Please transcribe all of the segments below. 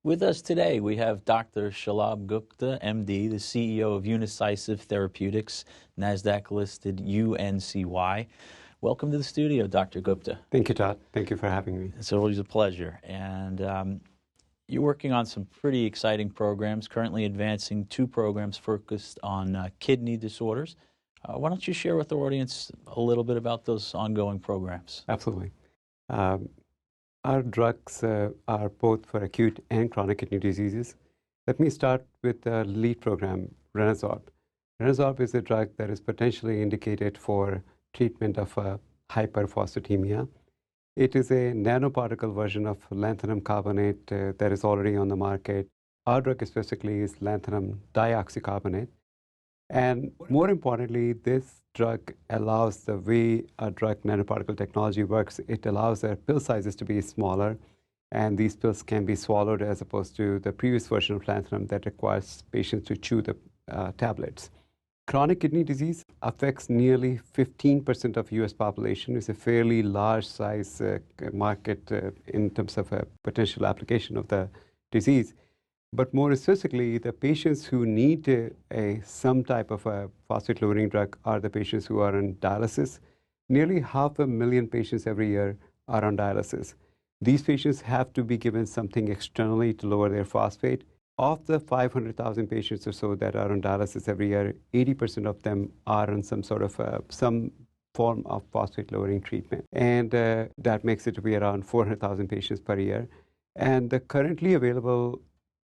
With us today, we have Dr. Shalabh Gupta, MD, the CEO of Unicycive Therapeutics, NASDAQ-listed UNCY. Welcome to the studio, Dr. Gupta. Thank you, Todd. Thank you for having me. It's always a pleasure. And you're working on some pretty exciting programs, currently advancing two programs focused on kidney disorders. Why don't you share with the audience a little bit about those ongoing programs? Absolutely. Our drugs are both for acute and chronic kidney diseases. Let me start with the lead program, Renazorb. Renazorb is a drug that is potentially indicated for treatment of hyperphosphatemia. It is a nanoparticle version of lanthanum carbonate that is already on the market. Our drug specifically is lanthanum dioxycarbonate. And more importantly, this drug allows the way a drug nanoparticle technology works. It allows the pill sizes to be smaller, and these pills can be swallowed as opposed to the previous version of lanthanum that requires patients to chew the tablets. Chronic kidney disease affects nearly 15% of U.S. population. It's a fairly large size market in terms of a potential application of the disease. But more specifically, the patients who need some type of a phosphate-lowering drug are the patients who are on dialysis. Nearly 500,000 patients every year are on dialysis. These patients have to be given something externally to lower their phosphate. Of the 500,000 patients or so that are on dialysis every year, 80% of them are on some form of phosphate-lowering treatment. And that makes it to be around 400,000 patients per year. And the currently available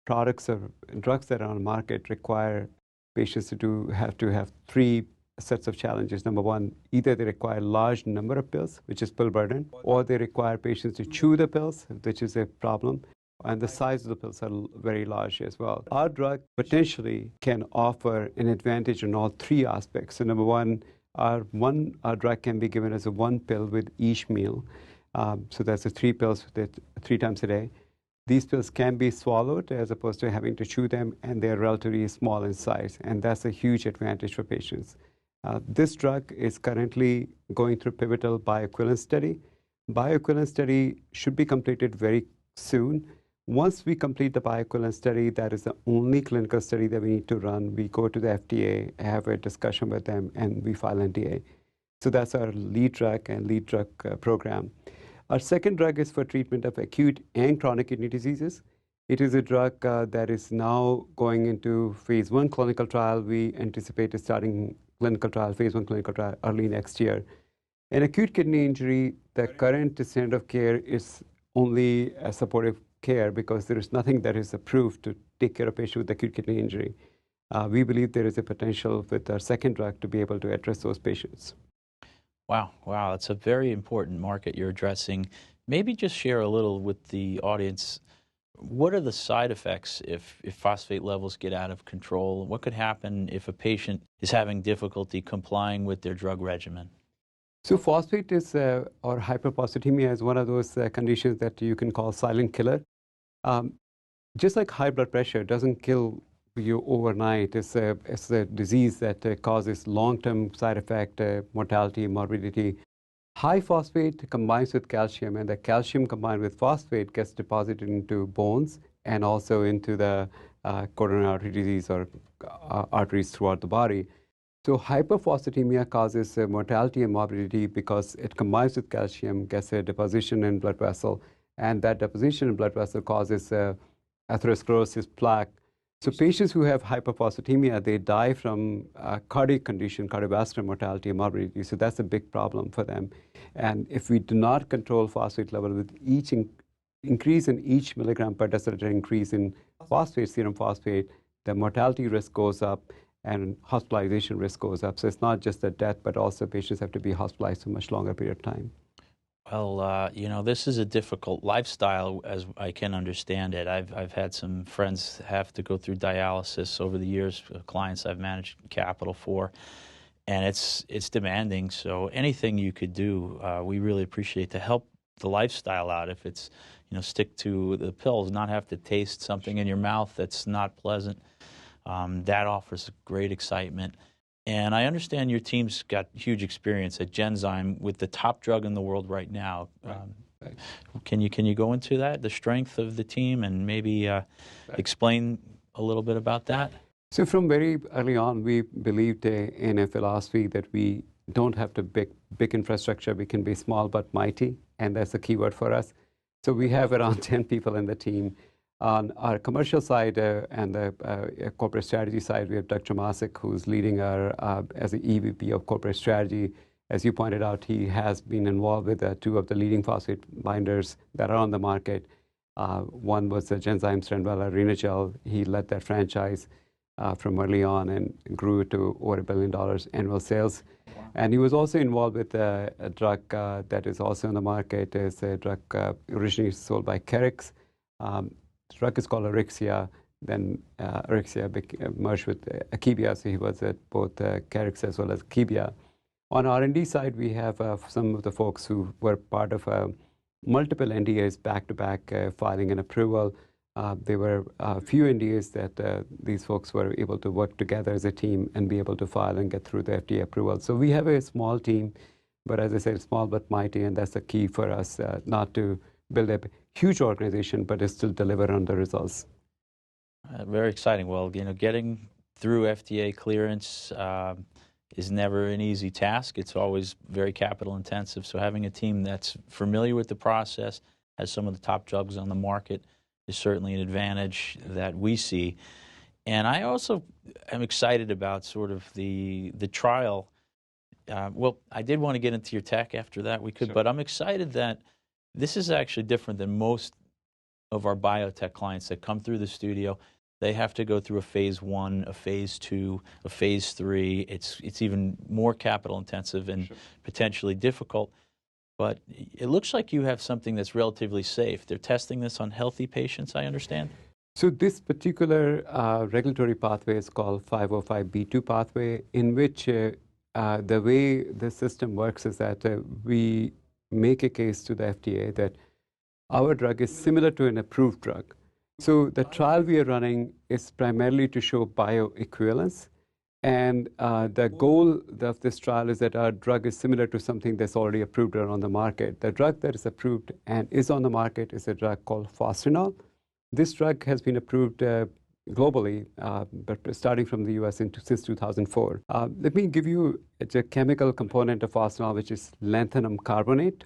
products or drugs that are on the market require patients to have three sets of challenges. Number one, either they require a large number of pills, which is pill burden, or they require patients to chew the pills, which is a problem, and the size of the pills are very large as well. Our drug potentially can offer an advantage in all three aspects. So number one, our drug can be given as a one pill with each meal. So that's three pills 3 times a day. These pills can be swallowed as opposed to having to chew them, and they're relatively small in size, and that's a huge advantage for patients. This drug is currently going through pivotal bioequivalence study. Bioequivalence study should be completed very soon. Once we complete the bioequivalence study, that is the only clinical study that we need to run. We go to the FDA, have a discussion with them, and we file NDA. So that's our lead drug and lead drug program. Our second drug is for treatment of acute and chronic kidney diseases. It is a drug that is now going into phase 1 clinical trial. We anticipate starting phase 1 clinical trial early next year. In acute kidney injury, the current standard of care is only a supportive care because there is nothing that is approved to take care of patients with acute kidney injury. We believe there is a potential with our second drug to be able to address those patients. Wow, it's a very important market you're addressing. Maybe just share a little with the audience. What are the side effects if phosphate levels get out of control? What could happen if a patient is having difficulty complying with their drug regimen? So phosphate or hyperphosphatemia is one of those conditions that you can call silent killer. Just like high blood pressure doesn't kill you overnight. It's a disease that causes long-term side effect, mortality, morbidity. High phosphate combines with calcium, and the calcium combined with phosphate gets deposited into bones and also into the coronary artery disease or arteries throughout the body. So hyperphosphatemia causes mortality and morbidity because it combines with calcium, gets a deposition in blood vessel, and that deposition in blood vessel causes atherosclerosis, plaque. So patients who have hyperphosphatemia, they die from cardiac condition, cardiovascular mortality and morbidity. So that's a big problem for them. And if we do not control phosphate level with each increase in each milligram per deciliter increase in phosphate, serum phosphate, the mortality risk goes up and hospitalization risk goes up. So it's not just the death, but also patients have to be hospitalized for a much longer period of time. Well, this is a difficult lifestyle, as I can understand it. I've had some friends have to go through dialysis over the years, clients I've managed capital for, and it's demanding. So anything you could do, we really appreciate to help the lifestyle out. If it's, stick to the pills, not have to taste something in your mouth that's not pleasant, that offers great excitement. And I understand your team's got huge experience at Genzyme with the top drug in the world right now. Can you go into that, the strength of the team, and maybe explain a little bit about that? So from very early on, we believed in a philosophy that we don't have to big infrastructure. We can be small but mighty, and that's the key word for us. So we have around 10 people in the team. On our commercial side and the corporate strategy side, we have Dr. Masik, who's leading our as the EVP of corporate strategy. As you pointed out, he has been involved with two of the leading phosphate binders that are on the market. One was the Genzyme Strandwella Renagel. He led that franchise from early on and grew it to over $1 billion annual sales. Wow. And he was also involved with a drug that is also on the market. It's a drug originally sold by Keryx. The drug is called Auryxia. Then Auryxia merged with Akebia, so he was at both Keryx as well as Akebia. On R&D side, we have some of the folks who were part of multiple NDAs back-to-back filing and approval. There were a few NDAs that these folks were able to work together as a team and be able to file and get through the FDA approval. So we have a small team, but as I said, small but mighty, and that's the key for us, not to build a huge organization, but to still deliver on the results. Very exciting. Well, getting through FDA clearance is never an easy task. It's always very capital intensive. So having a team that's familiar with the process, has some of the top drugs on the market, is certainly an advantage that we see. And I also am excited about sort of the trial. Well, I did want to get into your tech after that. We could, sure. But I'm excited that this is actually different than most of our biotech clients that come through the studio. They have to go through a phase 1, a phase 2, a phase 3. It's even more capital intensive and sure. potentially difficult. But it looks like you have something that's relatively safe. They're testing this on healthy patients, I understand? So this particular regulatory pathway is called 505(b)(2) pathway, in which the way the system works is that we make a case to the FDA that our drug is similar to an approved drug. So the trial we are running is primarily to show bioequivalence. And the goal of this trial is that our drug is similar to something that's already approved or on the market. The drug that is approved and is on the market is a drug called fostrenol. This drug has been approved globally, but starting from the US since 2004. Let me give you a chemical component of fostrenol, which is lanthanum carbonate.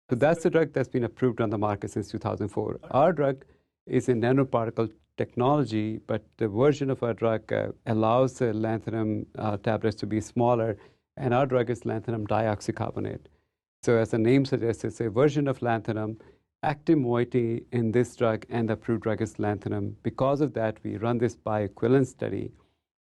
So that's the drug that's been approved on the market since 2004. Our drug is a nanoparticle technology, but the version of our drug allows the lanthanum tablets to be smaller, and our drug is lanthanum dioxycarbonate. So as the name suggests, it's a version of lanthanum. Active moiety in this drug and the approved drug is lanthanum. Because of that, we run this bioequivalence study.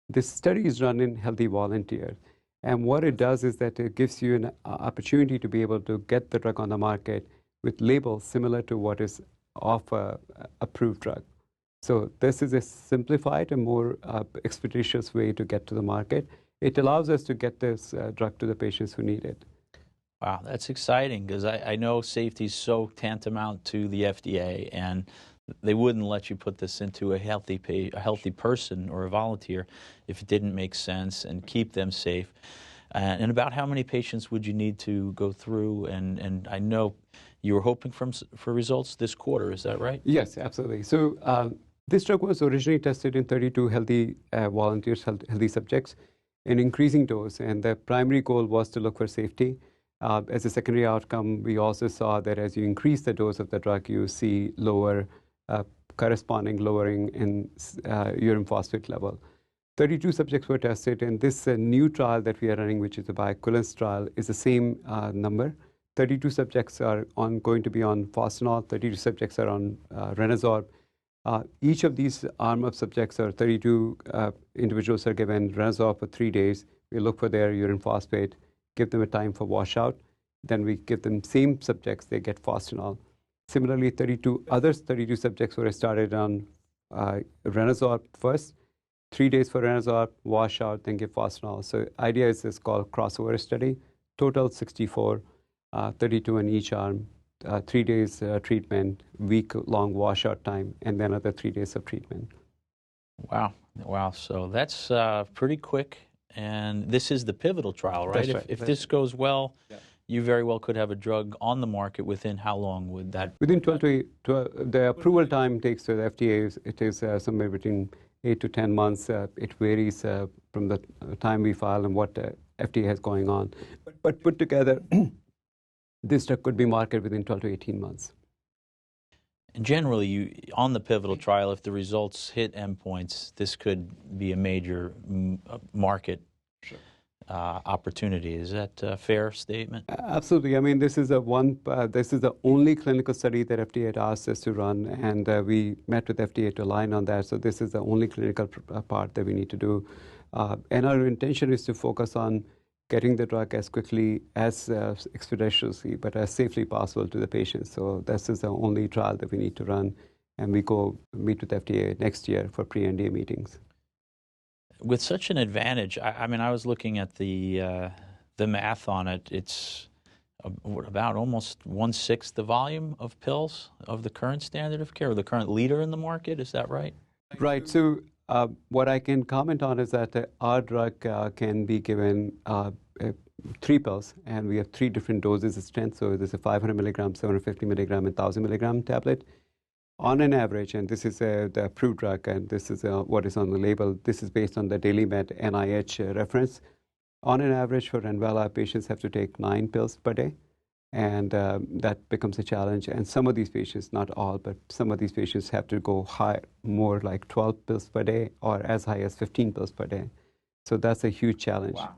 This study is run in healthy volunteers. And what it does is that it gives you an opportunity to be able to get the drug on the market with labels similar to what is of an approved drug. So this is a simplified and more expeditious way to get to the market. It allows us to get this drug to the patients who need it. Wow, that's exciting, because I know safety is so tantamount to the FDA, and they wouldn't let you put this into a healthy person or a volunteer if it didn't make sense, and keep them safe. And about how many patients would you need to go through? And I know you were hoping for results this quarter, is that right? Yes, absolutely. So this drug was originally tested in 32 healthy volunteers, healthy subjects, in increasing dose, and the primary goal was to look for safety. As a secondary outcome, we also saw that as you increase the dose of the drug, you see corresponding lowering in urine phosphate level. 32 subjects were tested, and this new trial that we are running, which is a bioequivalence trial, is the same number. 32 subjects are going to be on fostrenol, 32 subjects are on Renazorb. Each of these arm of subjects, or 32 individuals, are given Renazorb for 3 days. We look for their urine phosphate, give them a time for washout. Then we give them same subjects, they get fostrenol. Similarly, 32 subjects were started on Renazorb first, 3 days for Renazorb, washout, then give fostrenol. So idea is this called crossover study. Total 64, 32 in each arm, 3 days treatment, week-long washout time, and then another 3 days of treatment. Wow. Wow. So that's pretty quick. And this is the pivotal trial, right? That's right. If this goes well, yeah, you very well could have a drug on the market within how long would that? Within 12 to 12, the approval time takes to the FDA, it is somewhere between 8 to 10 months. It varies from the time we file and what FDA has going on. But put together, this drug could be marketed within 12 to 18 months. And generally, on the pivotal trial, if the results hit endpoints, this could be a major market opportunity. Is that a fair statement? Absolutely. I mean, this is the only clinical study that FDA had asked us to run, and we met with FDA to align on that. So this is the only clinical part that we need to do. And our intention is to focus on getting the drug as quickly, as expeditiously, but as safely possible to the patients. So this is the only trial that we need to run, and we go meet with FDA next year for pre-NDA meetings. With such an advantage, I mean, I was looking at the math on it. It's about almost 1/6 the volume of pills of the current standard of care, or the current leader in the market. Is that right? Right. So what I can comment on is that our drug can be given 3 pills, and we have 3 different doses of strength. So there's a 500 milligram, 750 milligram, and 1,000 milligram tablet. On an average, and this is the approved drug, and this is what is on the label. This is based on the DailyMed NIH reference. On an average for Renvela, patients have to take 9 pills per day, and that becomes a challenge. And some of these patients, not all, but some of these patients have to go high, more like 12 pills per day, or as high as 15 pills per day. So that's a huge challenge. Wow.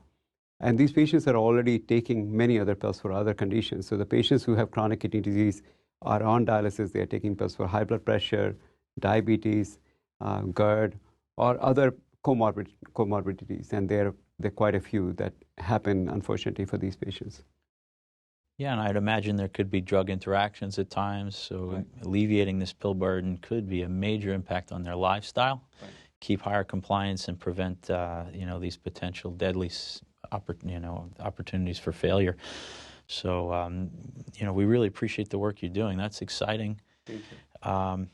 And these patients are already taking many other pills for other conditions. So the patients who have chronic kidney disease are on dialysis. They are taking pills for high blood pressure, diabetes, GERD, or other comorbidities. And there are quite a few that happen, unfortunately, for these patients. Yeah, and I'd imagine there could be drug interactions at times. So right. Alleviating this pill burden could be a major impact on their lifestyle, right. Keep higher compliance, and prevent these potential deadly opportunities for failure. So, we really appreciate the work you're doing. That's exciting. Thank you.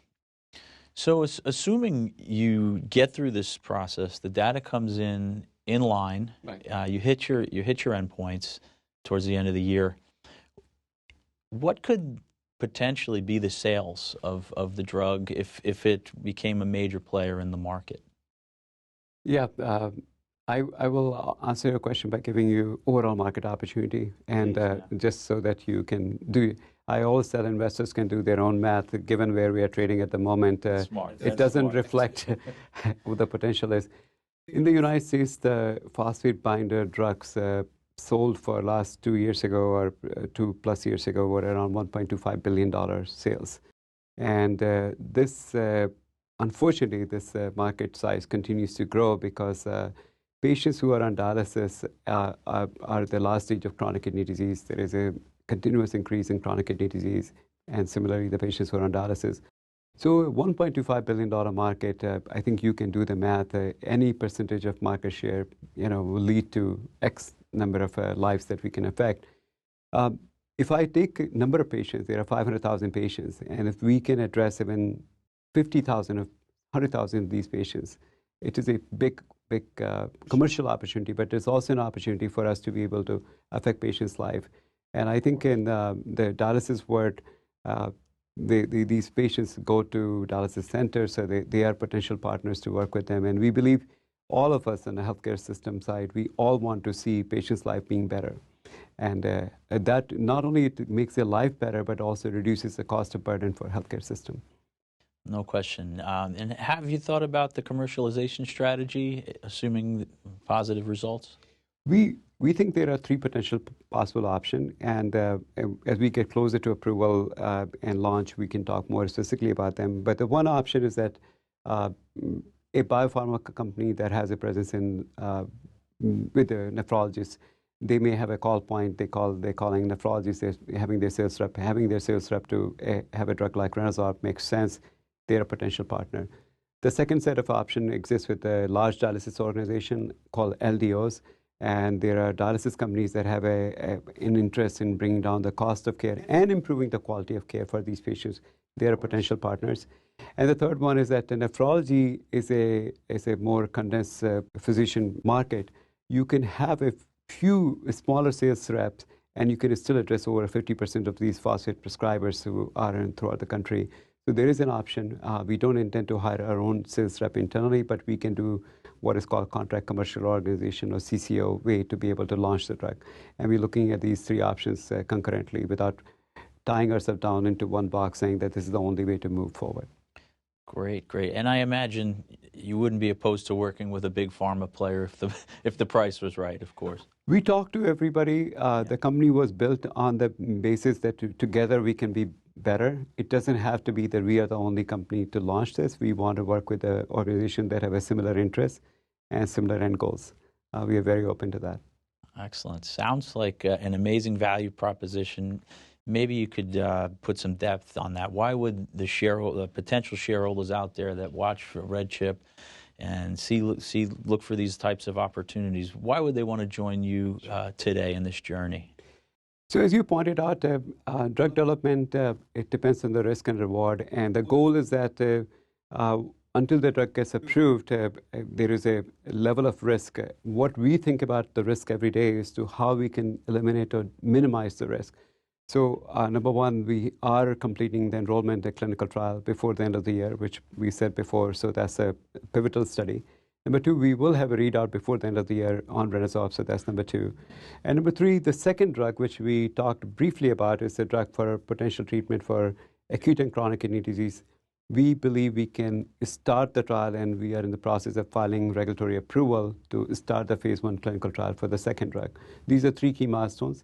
So assuming you get through this process, the data comes in line, right. You hit your endpoints towards the end of the year. What could potentially be the sales of the drug if it became a major player in the market? Yeah. I will answer your question by giving you overall market opportunity, and just so that you can do. I always tell investors can do their own math, given where we are trading at the moment. It doesn't reflect what the potential is. In the United States, the phosphate binder drugs sold for last 2 years ago, or 2+ years ago, were around $1.25 billion sales. And unfortunately, this market size continues to grow because patients who are on dialysis are the last stage of chronic kidney disease. There is a continuous increase in chronic kidney disease, and similarly, the patients who are on dialysis. So a $1.25 billion market, I think you can do the math. Any percentage of market share, will lead to X number of lives that we can affect. If I take a number of patients, there are 500,000 patients, and if we can address even 50,000 or 100,000 of these patients, it is a big commercial opportunity, but it's also an opportunity for us to be able to affect patients' life. And I think in the dialysis world, these patients go to dialysis centers, so they are potential partners to work with them. And we believe all of us on the healthcare system side, we all want to see patients' life being better. And that not only it makes their life better, but also reduces the cost of burden for healthcare system. No question. And have you thought about the commercialization strategy, assuming positive results? We think there are 3 potential possible options, and as we get closer to approval and launch, we can talk more specifically about them. But the one option is that a biopharma company that has a presence with a nephrologist, they may have a call point. They're calling nephrologists. They're having their sales rep to have a drug like Renazorb makes sense. They're a potential partner. The second set of options exists with a large dialysis organization called LDOs, and there are dialysis companies that have an interest in bringing down the cost of care and improving the quality of care for these patients. They are potential partners. And the third one is that the nephrology is a more condensed physician market. You can have a few smaller sales reps and you can still address over 50% of these phosphate prescribers who are throughout the country. So there is an option. We don't intend to hire our own sales rep internally, but we can do what is called contract commercial organization, or CCO, way to be able to launch the drug. And we're looking at these three options concurrently without tying ourselves down into one box saying that this is the only way to move forward. Great, great. And I imagine you wouldn't be opposed to working with a big pharma player if the price was right, of course. We talk to everybody. The company was built on the basis that together we can be better. It doesn't have to be that we are the only company to launch this. We want to work with an organization that have a similar interest and similar end goals. We are very open to that. Excellent. Sounds like an amazing value proposition. Maybe you could put some depth on that. Why would the potential shareholders out there that watch for RedChip and look for these types of opportunities, why would they want to join you today in this journey? So as you pointed out, drug development, it depends on the risk and reward. And the goal is that until the drug gets approved, there is a level of risk. What we think about the risk every day is to how we can eliminate or minimize the risk. So number one, we are completing the enrollment in clinical trial before the end of the year, which we said before, so that's a pivotal study. Number two, we will have a readout before the end of the year on Renazorb, so that's number two. And number three, the second drug, which we talked briefly about, is a drug for potential treatment for acute and chronic kidney disease. We believe we can start the trial, and we are in the process of filing regulatory approval to start the phase 1 clinical trial for the second drug. These are three key milestones.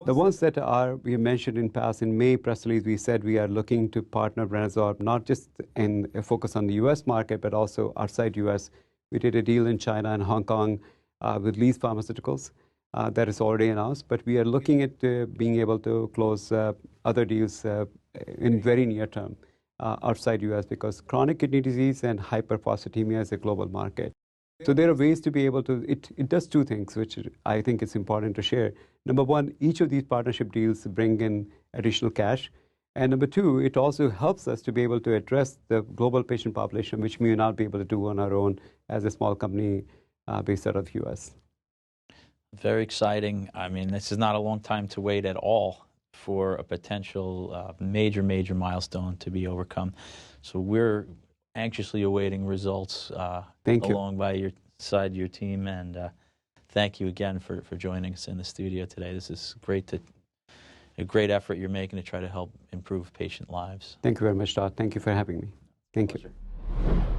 The ones that we mentioned in past, in May press release, we said we are looking to partner Renazorb, not just in a focus on the US market, but also outside US. We did a deal in China and Hong Kong with Lee's Pharmaceuticals that is already announced, but we are looking at being able to close other deals in very near term outside US, because chronic kidney disease and hyperphosphatemia is a global market. So there are ways to be able to, it does two things, which I think it's important to share. Number one, each of these partnership deals bring in additional cash. And number two, it also helps us to be able to address the global patient population, which we may not be able to do on our own as a small company based out of US. Very exciting. I mean, this is not a long time to wait at all for a potential major milestone to be overcome. So we're anxiously awaiting results along by your side, your team, and thank you again for joining us in the studio today. This is a great effort you're making to try to help improve patient lives. Thank you very much, Todd. Thank you for having me. Thank you.